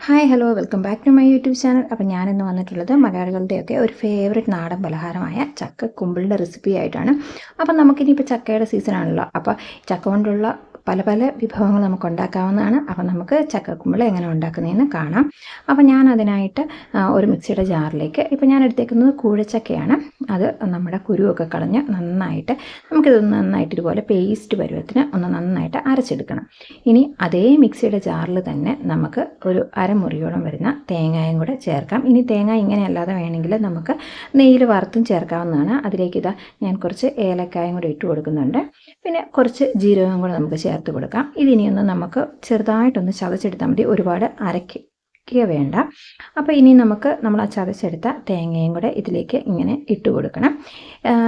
Hi hello welcome back to my YouTube channel. അപ്പോൾ ഞാനിന്ന് വന്നിട്ടുള്ളത് മലയാളികളുടെയൊക്കെ ഒരു ഫേവറേറ്റ് നാടൻ പലഹാരമായ ചക്ക കുമ്പിളിൻ്റെ റെസിപ്പി ആയിട്ടാണ്. അപ്പം നമുക്കിനിയിപ്പോൾ ചക്കയുടെ സീസണാണല്ലോ, അപ്പോൾ ചക്ക കൊണ്ടുള്ള പല പല വിഭവങ്ങൾ നമുക്ക് ഉണ്ടാക്കാവുന്നതാണ്. അപ്പം നമുക്ക് ചക്കക്കുമ്പിൾ എങ്ങനെ ഉണ്ടാക്കുന്നതെന്ന് കാണാം. അപ്പം ഞാൻ അതിനായിട്ട് ഒരു മിക്സിയുടെ ജാറിലേക്ക് ഇപ്പോൾ ഞാൻ എടുത്തേക്കുന്നത് കൂഴച്ചക്കയാണ്. അത് നമ്മുടെ കുരുവൊക്കെ കളഞ്ഞ് നന്നായിട്ട് നമുക്കിതൊന്ന് നന്നായിട്ട് ഇതുപോലെ പേസ്റ്റ് പരുവത്തിന് ഒന്ന് നന്നായിട്ട് അരച്ചെടുക്കണം. ഇനി അതേ മിക്സിയുടെ ജാറിൽ തന്നെ നമുക്ക് ഒരു അരമുറിയോളം വരുന്ന തേങ്ങയും കൂടെ ചേർക്കാം. ഇനി തേങ്ങ ഇങ്ങനെ അല്ലാതെ വേണമെങ്കിൽ നമുക്ക് നെയ്യിൽ വറുത്തും ചേർക്കാവുന്നതാണ്. അതിലേക്ക് ഇതാ ഞാൻ കുറച്ച് ഏലക്കായും കൂടെ ഇട്ട് കൊടുക്കുന്നുണ്ട്. പിന്നെ കുറച്ച് ജീരകം കൂടെ നമുക്ക് ചേർത്ത് കൊടുക്കാം. ഇതിനിയൊന്ന് നമുക്ക് ചെറുതായിട്ടൊന്ന് ചതച്ചെടുത്താൽ മതി, ഒരുപാട് വേണ്ട. അപ്പോൾ ഇനി നമ്മൾ ആ ചതച്ചെടുത്ത തേങ്ങയും കൂടെ ഇതിലേക്ക് ഇങ്ങനെ ഇട്ട് കൊടുക്കണം.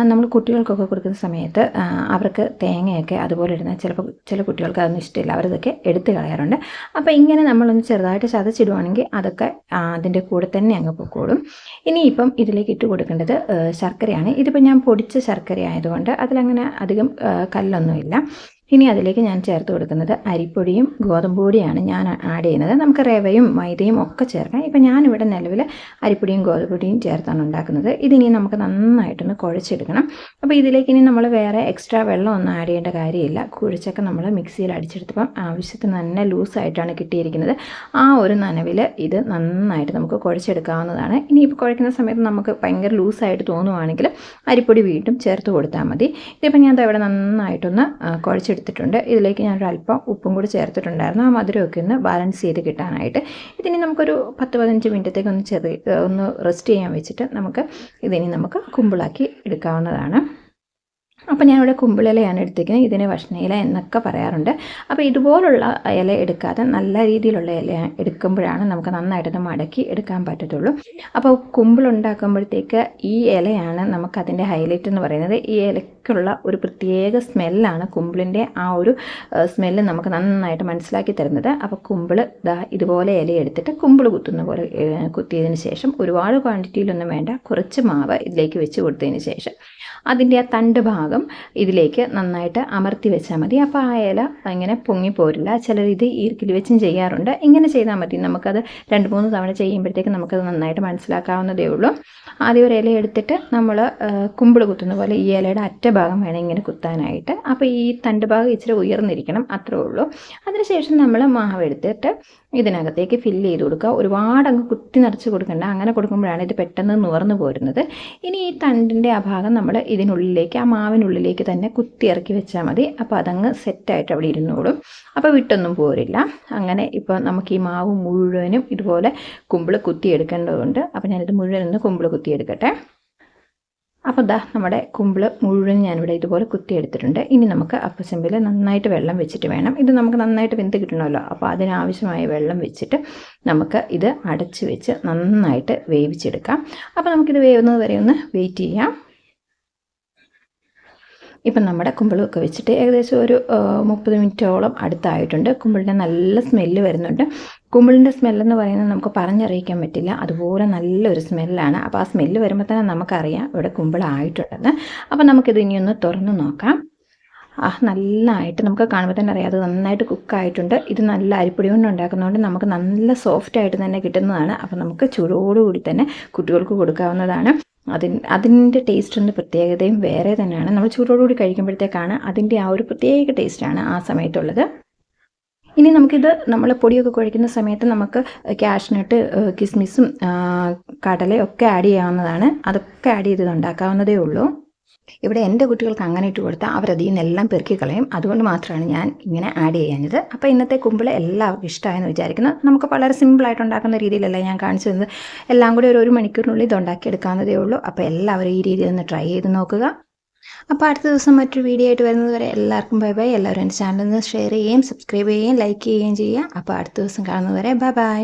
നമ്മൾ കുട്ടികൾക്കൊക്കെ കൊടുക്കുന്ന സമയത്ത് അവർക്ക് തേങ്ങയൊക്കെ അതുപോലെ ഇടുന്ന ചില കുട്ടികൾക്ക് അതൊന്നും ഇഷ്ടമില്ല, അവരതൊക്കെ എടുത്ത് കളയാറുണ്ട്. അപ്പോൾ ഇങ്ങനെ നമ്മളൊന്ന് ചെറുതായിട്ട് ചതച്ചിടുവാണെങ്കിൽ അതൊക്കെ അതിൻ്റെ കൂടെ തന്നെ അങ്ങ് പൊക്കോളും. ഇനിയിപ്പം ഇതിലേക്ക് ഇട്ട് കൊടുക്കേണ്ടത് ശർക്കരയാണ്. ഇതിപ്പോൾ ഞാൻ പൊടിച്ച ശർക്കര ആയതുകൊണ്ട് അതിലങ്ങനെ അധികം കല്ലൊന്നുമില്ല. ഇനി അതിലേക്ക് ഞാൻ ചേർത്ത് കൊടുക്കുന്നത് അരിപ്പൊടിയും ഗോതമ്പ് പൊടിയാണ് ഞാൻ ആഡ് ചെയ്യുന്നത്. നമുക്ക് റവയും മൈദയും ഒക്കെ ചേർക്കാം. ഇപ്പം ഞാനിവിടെ നിലവിൽ അരിപ്പൊടിയും ഗോതമ്പ് പൊടിയും ചേർത്താണ് ഉണ്ടാക്കുന്നത്. ഇതിനി നമുക്ക് നന്നായിട്ടൊന്ന് കുഴച്ചെടുക്കണം. അപ്പോൾ ഇതിലേക്ക് ഇനി നമ്മൾ വേറെ എക്സ്ട്രാ വെള്ളം ഒന്നും ആഡ് ചെയ്യേണ്ട കാര്യമില്ല. കുഴിച്ചൊക്കെ നമ്മൾ മിക്സിയിൽ അടിച്ചെടുത്തപ്പം ആവശ്യത്തിന് തന്നെ ലൂസായിട്ടാണ് കിട്ടിയിരിക്കുന്നത്. ആ ഒരു നനവിൽ ഇത് നന്നായിട്ട് നമുക്ക് കുഴച്ചെടുക്കാവുന്നതാണ്. ഇനിയിപ്പോൾ കുഴക്കുന്ന സമയത്ത് നമുക്ക് ഭയങ്കര ലൂസായിട്ട് തോന്നുവാണെങ്കിൽ അരിപ്പൊടി വീണ്ടും ചേർത്ത് കൊടുത്താൽ മതി. ഇതിപ്പോൾ ഞാൻ ഇവിടെ നന്നായിട്ടൊന്ന് കുഴച്ചെടുത്തിട്ടുണ്ട്. ഇതിലേക്ക് ഞാനൊരു അല്പം ഉപ്പും കൂടി ചേർത്തിട്ടുണ്ടായിരുന്നു, ആ മധുരമൊക്കെ ഒന്ന് ബാലൻസ് ചെയ്ത് കിട്ടാനായിട്ട്. ഇതിനി നമുക്കൊരു 10-15 മിനിറ്റത്തേക്ക് ഒന്ന് റെസ്റ്റ് ചെയ്യാൻ വെച്ചിട്ട് നമുക്ക് കുമ്പിളാക്കി എടുക്കാവുന്നതാണ്. അപ്പോൾ ഞാനിവിടെ കുമ്പിളിലയാണ് എടുത്തിരിക്കുന്നത്. ഇതിനെ ഭക്ഷണയില എന്നൊക്കെ പറയാറുണ്ട്. അപ്പോൾ ഇതുപോലുള്ള ഇല എടുക്കാതെ നല്ല രീതിയിലുള്ള ഇല എടുക്കുമ്പോഴാണ് നമുക്ക് നന്നായിട്ടൊന്ന് മടക്കി എടുക്കാൻ പറ്റത്തുള്ളൂ. അപ്പോൾ കുമ്പിളുണ്ടാക്കുമ്പോഴത്തേക്ക് ഈ ഇലയാണ് നമുക്കതിൻ്റെ ഹൈലൈറ്റ് എന്ന് പറയുന്നത്. ഈ ഇലയ്ക്കുള്ള ഒരു പ്രത്യേക സ്മെല്ലാണ്, കുമ്പിളിൻ്റെ ആ ഒരു സ്മെല്ല് നമുക്ക് നന്നായിട്ട് മനസ്സിലാക്കി തരുന്നത്. അപ്പോൾ കുമ്പിൾ ഇതുപോലെ ഇല എടുത്തിട്ട് കുമ്പിൾ കുത്തുന്ന പോലെ കുത്തിയതിന് ശേഷം ഒരുപാട് ക്വാണ്ടിറ്റിയിലൊന്നും വേണ്ട, കുറച്ച് മാവ് ഇതിലേക്ക് വെച്ച് കൊടുത്തതിന് ശേഷം അതിൻ്റെ ആ തണ്ട് ഭാഗം ഇതിലേക്ക് നന്നായിട്ട് അമർത്തി വെച്ചാൽ മതി. അപ്പോൾ ആ ഇല ഇങ്ങനെ പൊങ്ങിപ്പോരില്ല. ചിലർ ഇത് ഈർക്കിൽ വെച്ചും ചെയ്യാറുണ്ട്. ഇങ്ങനെ ചെയ്താൽ മതി. നമുക്കത് 2-3 തവണ ചെയ്യുമ്പോഴത്തേക്ക് നമുക്കത് നന്നായിട്ട് മനസ്സിലാക്കാവുന്നതേ ഉള്ളൂ. ആദ്യം ഒരു ഇല എടുത്തിട്ട് നമ്മൾ കുമ്പിൾ കുത്തുന്ന പോലെ ഈ ഇലയുടെ അറ്റഭാഗം വേണം ഇങ്ങനെ കുത്താനായിട്ട്. അപ്പോൾ ഈ തണ്ട് ഭാഗം ഇച്ചിരി ഉയർന്നിരിക്കണം, അത്രേ ഉള്ളൂ. അതിനുശേഷം നമ്മൾ മാവ് എടുത്തിട്ട് ഇതിനകത്തേക്ക് ഫില്ല് ചെയ്ത് കൊടുക്കുക. ഒരുപാട് അങ്ങ് കുത്തി നിറച്ച് കൊടുക്കണ്ട, അങ്ങനെ കൊടുക്കുമ്പോഴാണ് ഇത് പെട്ടെന്ന് നുറന്നു പോരുന്നത്. ഇനി ഈ തണ്ടിൻ്റെ ആ ഭാഗം നമ്മൾ ഇതിനുള്ളിലേക്ക്, ആ മാവിനുള്ളിലേക്ക് തന്നെ കുത്തി ഇറക്കി വെച്ചാൽ മതി. അപ്പോൾ അതങ്ങ് സെറ്റായിട്ട് അവിടെ ഇരുന്നോളും. അപ്പോൾ വിട്ടൊന്നും പോരില്ല. അങ്ങനെ ഇപ്പോൾ നമുക്ക് ഈ മാവ് മുഴുവനും ഇതുപോലെ കുമ്പിൾ കുത്തിയെടുക്കേണ്ടതുണ്ട്. അപ്പോൾ ഞാനിത് മുഴുവനൊന്ന് കുമ്പിൾ കുത്തിയെടുക്കട്ടെ. അപ്പോൾ നമ്മുടെ കുമ്പിൾ മുഴുവൻ ഞാനിവിടെ ഇതുപോലെ കുത്തിയെടുത്തിട്ടുണ്ട്. ഇനി നമുക്ക് അപ്പച്ചെമ്പിൽ നന്നായിട്ട് വെള്ളം വെച്ചിട്ട് വേണം, ഇത് നമുക്ക് നന്നായിട്ട് വെന്ത് കിട്ടണമല്ലോ. അപ്പോൾ അതിനാവശ്യമായ വെള്ളം വെച്ചിട്ട് നമുക്ക് ഇത് അടച്ച് വെച്ച് നന്നായിട്ട് വേവിച്ചെടുക്കാം. അപ്പോൾ നമുക്കിത് വേവുന്നത് വരെ ഒന്ന് വെയിറ്റ് ചെയ്യാം. ഇപ്പം നമ്മുടെ കുമ്പിളൊക്കെ വെച്ചിട്ട് ഏകദേശം ഒരു 30 മിനിറ്റോളം അടുത്തായിട്ടുണ്ട്. കുമ്പിളിൻ്റെ നല്ല സ്മെല്ല് വരുന്നുണ്ട്. കുമ്പിളിൻ്റെ സ്മെല്ലെന്ന് പറയുന്നത് നമുക്ക് പറഞ്ഞറിയിക്കാൻ പറ്റില്ല, അതുപോലെ നല്ലൊരു സ്മെല്ലാണ്. അപ്പോൾ ആ സ്മെല്ല് വരുമ്പോൾ തന്നെ നമുക്കറിയാം ഇവിടെ കുമ്പിളായിട്ടുണ്ടെന്ന്. അപ്പോൾ നമുക്കിത് ഇനിയൊന്ന് തുറന്ന് നോക്കാം. നല്ലതായിട്ട് നമുക്ക് കാണുമ്പോൾ തന്നെ അറിയാം അത് നന്നായിട്ട് കുക്കായിട്ടുണ്ട്. ഇത് നല്ല അരിപ്പൊടി കൊണ്ട് ഉണ്ടാക്കുന്നതുകൊണ്ട് നമുക്ക് നല്ല സോഫ്റ്റായിട്ട് തന്നെ കിട്ടുന്നതാണ്. അപ്പോൾ നമുക്ക് ചൂടോടുകൂടി തന്നെ കുട്ടികൾക്ക് കൊടുക്കാവുന്നതാണ്. അതിൻ്റെ ടേസ്റ്റിൻ്റെ പ്രത്യേകതയും വേറെ തന്നെയാണ്. നമ്മൾ ചൂടോടുകൂടി കഴിക്കുമ്പോഴത്തേക്കാണ് അതിൻ്റെ ആ ഒരു പ്രത്യേക ടേസ്റ്റാണ് ആ സമയത്തുള്ളത്. ഇനി നമുക്കിത് നമ്മൾ പൊടിയൊക്കെ കുഴയ്ക്കുന്ന സമയത്ത് നമുക്ക് കാഷ്നട്ട്, കിസ്മിസും കടലയും ഒക്കെ ആഡ് ചെയ്യാവുന്നതാണ്. അതൊക്കെ ആഡ് ചെയ്ത് ഉണ്ടാക്കാവുന്നതേ ഉള്ളൂ. ഇവിടെ എൻ്റെ കുട്ടികൾക്ക് അങ്ങനെ ഇട്ട് കൊടുത്താൽ അവരതിൽ നിന്നെല്ലാം പെറുക്കി കളയും. അതുകൊണ്ട് മാത്രമാണ് ഞാൻ ഇങ്ങനെ ആഡ് ചെയ്യുന്നത്. അപ്പോൾ ഇന്നത്തെ കുമ്പിൾ എല്ലാവർക്കും ഇഷ്ടമായെന്ന് വിചാരിക്കുന്നു. നമുക്ക് വളരെ സിമ്പിളായിട്ട് ഉണ്ടാക്കുന്ന രീതിയിലല്ല ഞാൻ കാണിച്ചു തന്നത്. എല്ലാം കൂടി ഒരു മണിക്കൂറിനുള്ളിൽ ഇത് ഉണ്ടാക്കിയെടുക്കാവുന്നതേ ഉള്ളൂ. അപ്പോൾ എല്ലാവരും ഈ രീതിയിൽ ഒന്ന് ട്രൈ ചെയ്ത് നോക്കുക. അപ്പോൾ അടുത്ത ദിവസം മറ്റൊരു വീഡിയോ ആയിട്ട് വരുന്നത് വരെ എല്ലാവർക്കും ബൈ ബൈ. എല്ലാവരും എൻ്റെ ചാനലിൽ നിന്ന് ഷെയർ ചെയ്യുകയും സബ്സ്ക്രൈബ് ചെയ്യുകയും ലൈക്ക് ചെയ്യുകയും ചെയ്യുക. അപ്പോൾ അടുത്ത ദിവസം കാണുന്നത് വരെ ബൈ ബൈ.